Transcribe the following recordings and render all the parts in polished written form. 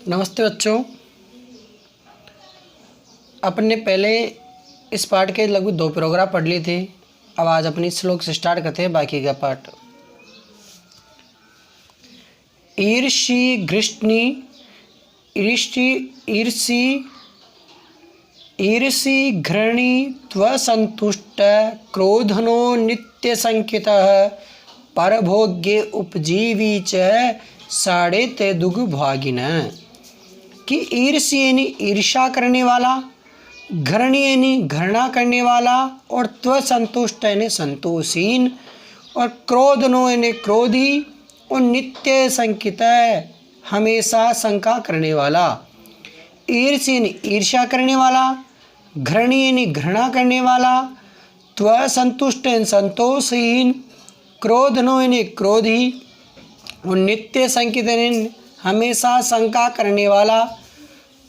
नमस्ते बच्चों। अपन ने पहले इस पाठ के लगभग 2 पैराग्राफ पढ़ लिए थे। अब आज अपनी श्लोक से स्टार्ट करते हैं बाकी का पाठ। ईर्षि घृष्णि ईर्षि घृणी त्वसंतुष्ट क्रोधनो नित्य संकितः परभोग्ये उपजीवी च साढ़े ते दुर्भागिन। कि ईर्ष्य यानी ईर्षा करने वाला, घृणी यानी घृणा करने वाला, और त्वसंतुष्ट यानी संतोषहीन, और क्रोधनो यानी क्रोधी, और नित्य संकित हमेशा शंका करने वाला। ईर्ष्य यानी ईर्षा करने वाला, घृणी यानी घृणा करने वाला, त्वसंतुष्ट यानी संतोषहीन, क्रोधनो यानी क्रोधी, और नित्य संकित यानी हमेशा शंका करने वाला।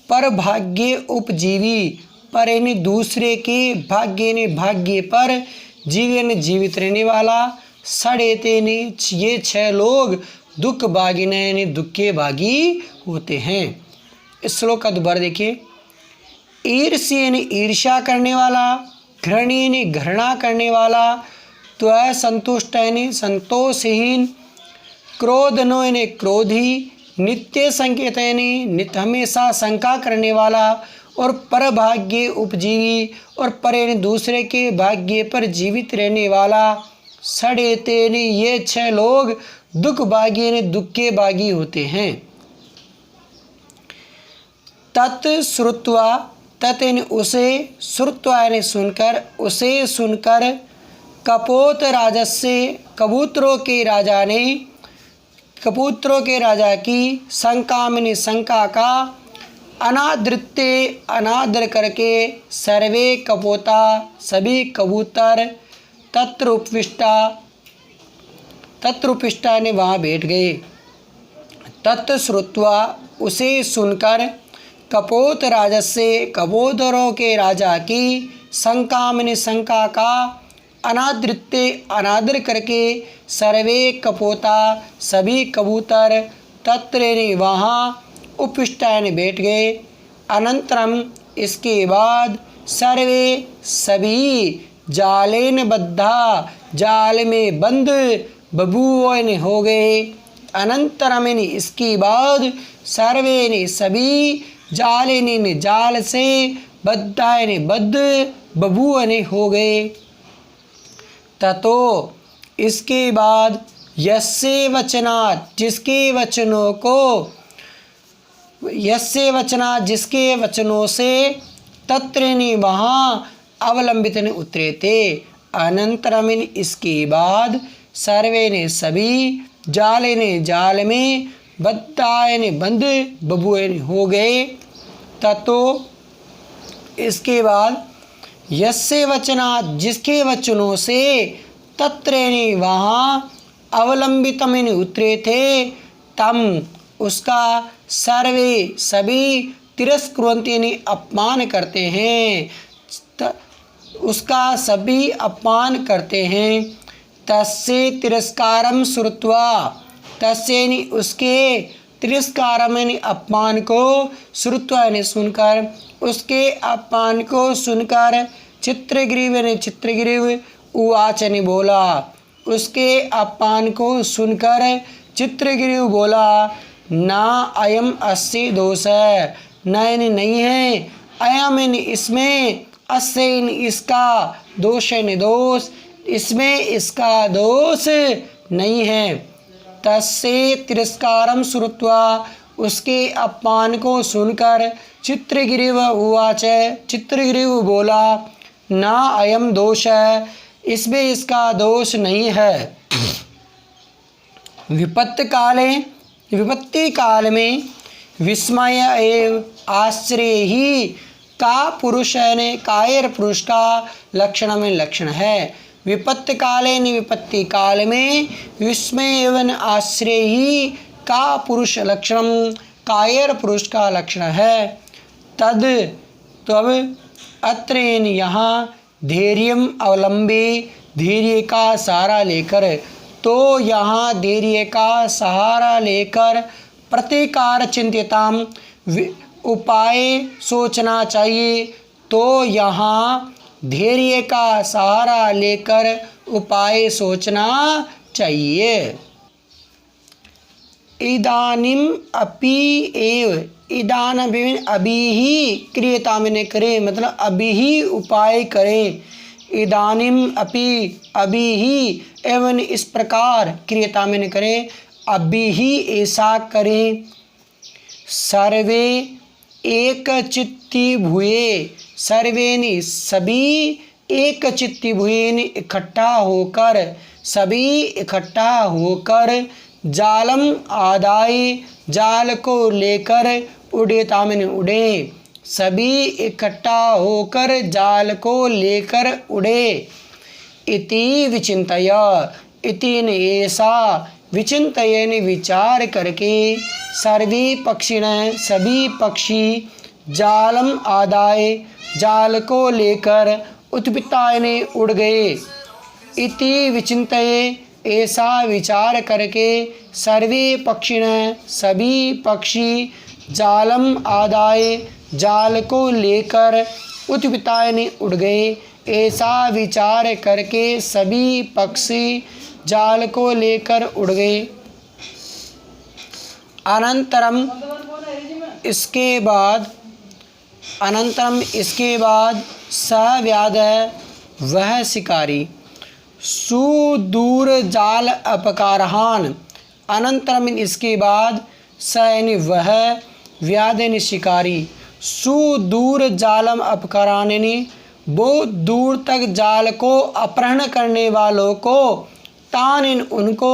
पर भाग्य उपजीवी, पर यानी दूसरे के, भाग्य यानी भाग्य पर, जीव यानी जीवित रहने वाला। सड़ेते यानी ये 6 लोग दुख भागिन यानी दुख के भागी होते हैं। इस श्लोक का दोबारा देखिए। ईर्ष्य यानी ईर्ष्या करने वाला, घृणी यानी घृणा करने वाला, त्वसंतुष्ट यानी संतोषहीन, क्रोधनो यानी क्रोधी, नित्य संकेत यानी हमेशा शंका करने वाला, और पर भाग्य उपजीवी, और पर यानी दूसरे के भाग्य पर जीवित रहने वाला। सड़ेते यानी ये 6 लोग दुख भागी यानी दुख के भागी होते हैं। तत् श्रुत्वा, तत् यानी उसे, श्रुत्वा यानी सुनकर, उसे सुनकर, कपोत राजस्य, कबूतरों के राजा ने, कबूतरों के राजा की, शंकामिनी शंका का, अनादृत्य अनादर करके, सर्वे कपोता सभी कबूतर, तत्र उपविष्टा ने वहाँ बैठ गए। तत् श्रुत्वा उसे सुनकर, कपोत राजस्य कबूतरों के राजा की, शंकामिनी शंका का, अनादृत्य अनादर करके, सर्वे कपोता सभी कबूतर, तत्र वहाँ, उपविष्टा बैठ गए। अनंतरम इसके बाद, सर्वे सभी, जालेन बद्धा जाल में बंद, बबूवन हो गए। अनंतरम इसके बाद, सर्वे ने सभी, जालेन जाल से, बद्धा बद्ध, बबूवन हो गए। ततो इसके बाद, यस्य वचनात् जिसके वचनों को, यस्य वचनात् जिसके वचनों से, तत्र वहाँ, अवलंबित उतरे थे। अनंतरम इसके बाद, सर्वे ने सभी, जाले ने जाल में, बद्धाय ने बंद, बबुए हो गए। ततो इसके बाद, यस्य वचनात् जिसके वचनों से, तत्र वहाँ, अवलंबित उतरे थे, तम उसका, सर्वे सभी, तिरस्कुर्वन्ति अपमान करते हैं, उसका सभी अपमान करते हैं। तस्य तिरस्कारम श्रुत्वा, तस्य उसके, तिरस्कारम अपमान को, श्रुत्वा सुनकर, उसके अपमान को सुनकर, चित्रग्रीव चित्रग्रीव, उवाच बोला, उसके अपमान को सुनकर चित्रग्रीव बोला, ना अयम अस्य दोष, नहीं है, अयम इसमें, अस्य इसका, दोष दोष, इसमें इसका दोष नहीं है। तस्य तिरस्कारम श्रुत्वा उसके अपमान को सुनकर, चित्रग्रीव उवाच चित्रग्रीव बोला, ना अयम दोष, इसमें इसका दोष नहीं है। विपत्ति काल में, विस्मय एवं आश्चर्य ही, का पुरुष ने कायर पुरुष का लक्षण में लक्षण है। विपत्ति काले विपत्ति काल में, विस्मय एवं आश्चर्य ही, का पुरुष लक्षण कायर पुरुष का लक्षण है। तद तब अत्र यहाँ, धैर्यम अवलंबे धैर्य का सहारा लेकर, तो यहाँ धैर्य का सहारा लेकर, प्रतिकार चिंत्यताम, उपाय सोचना चाहिए। तो यहाँ धैर्य का सहारा लेकर उपाय सोचना चाहिए। इदानीम अपि एव, इदानीम अभी ही, क्रियता मैंने करे मतलब अभी ही उपाय करें। इदानीम अपि अभी ही, एवं इस प्रकार, क्रियता मैंने करें अभी ही ऐसा करें। सर्वे एक चित्ती भूये, सर्वे ने सभी, एक चित्ती भूये ने इकट्ठा होकर, सभी इकट्ठा होकर, जालम आदाय, जाल को लेकर, उड़ेता मैंने उड़े, सभी इकट्ठा होकर जाल को लेकर उड़े। इति विचिंतय, इति ने ऐसा, विचिंतय ने विचार करके, सर्वे पक्षिण सभी पक्षी, जालम आदाय जाल को लेकर, उत्पिताय ने उड़ गए। इति विचिंतय ऐसा विचार करके, सर्वे पक्षिण सभी पक्षी, जालम आदाय जाल को लेकर, उत्पिताय ने उड़ गए। ऐसा विचार करके सभी पक्षी जाल को लेकर उड़ गए। अनंतरम इसके बाद, अनंतरम इसके बाद, स व्याधः वह शिकारी, सुदूर जाल अपकारहान, अनंतरम इसके बाद, स यानी वह, व्याध यानी शिकारी, सुदूर जालम अपकारान यानी बहुत दूर तक जाल को अपहरण करने वालों को, तान उनको,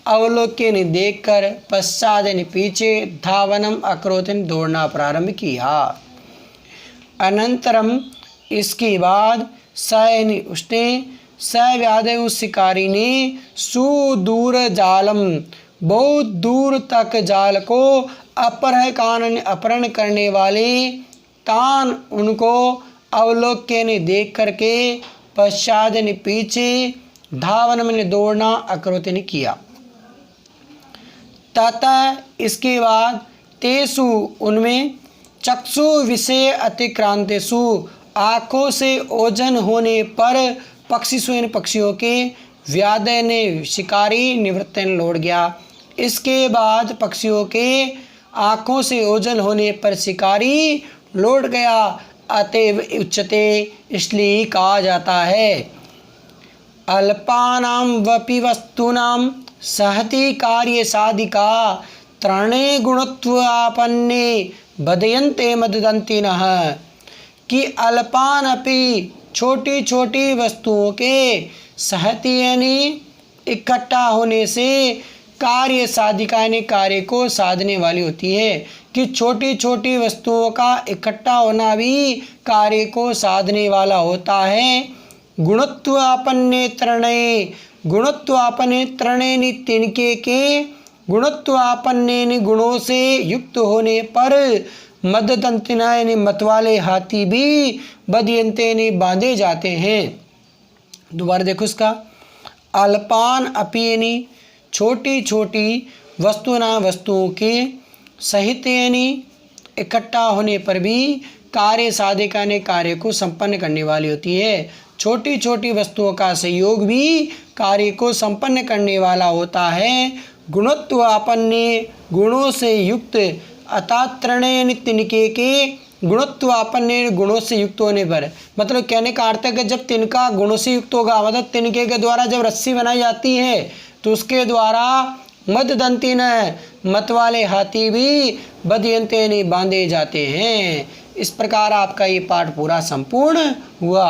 अवलोकन देखकर, पश्चात यानी पीछे, धावनम अक्रोतन दौड़ना प्रारंभ किया। अनंतरम इसके बाद, स यानी उसने, स व्याध उस शिकारी ने, सुदूर जालम बहुत दूर तक जाल को, अपहरण करने वाले, तान उनको, अवलोकन देख करके, पश्चात ने पीछे, धावन में दौड़ना, अक्रोत ने किया। ततः इसके बाद, तेसु उनमें, चक्षु विषय अतिक्रांतेषु आँखों से ओझल होने पर, पक्षिसु इन पक्षियों के, व्याध ने शिकारी निवृत्त लौट गया। इसके बाद पक्षियों के आँखों से ओझल होने पर शिकारी लौट गया। अतएव उच्यते इसलिए कहा जाता है, अल्पानां वपि वस्तूनां सहति कार्य साधिका, त्रणे गुणत्वापन्ने बदयन्ते मददन्तिनः, कि अल्पान अपि छोटी छोटी वस्तुओं के, सहति यानी इकट्ठा होने से, कार्य साधिका यानी कार्य को साधने वाली होती है, कि छोटी छोटी वस्तुओं का इकट्ठा होना भी कार्य को साधने वाला होता है। गुणत्वापन्ने त्रणे, गुणत्वापन्ने त्रणे नि तिनके के, गुणत्वापन्ने नि गुणों से युक्त होने पर, मददंतिना यानी मतवाले हाथी भी, बदयंते ने बांधे जाते हैं। दोबारा देखो इसका, अल्पान अपि यानी छोटी छोटी, वस्तुना वस्तुओं के, सहित यानी इकट्ठा होने पर भी, कार्य साधिका ने कार्य को संपन्न करने वाली होती है। छोटी छोटी वस्तुओं का सहयोग भी कार्य को संपन्न करने वाला होता है। गुणत्वापन्ने गुणों से युक्त, अतात्रणे तिनके के, गुणत्वापन्ने गुणों से युक्त होने पर, मतलब कहने का अर्थ है कि जब तिनका गुणों से युक्त होगा, मतलब तिनके के द्वारा जब रस्सी बनाई जाती है तो उसके द्वारा मददंती न मत वाले हाथी भी, बदयंते ने बांधे जाते हैं। इस प्रकार आपका ये पाठ पूरा संपूर्ण हुआ।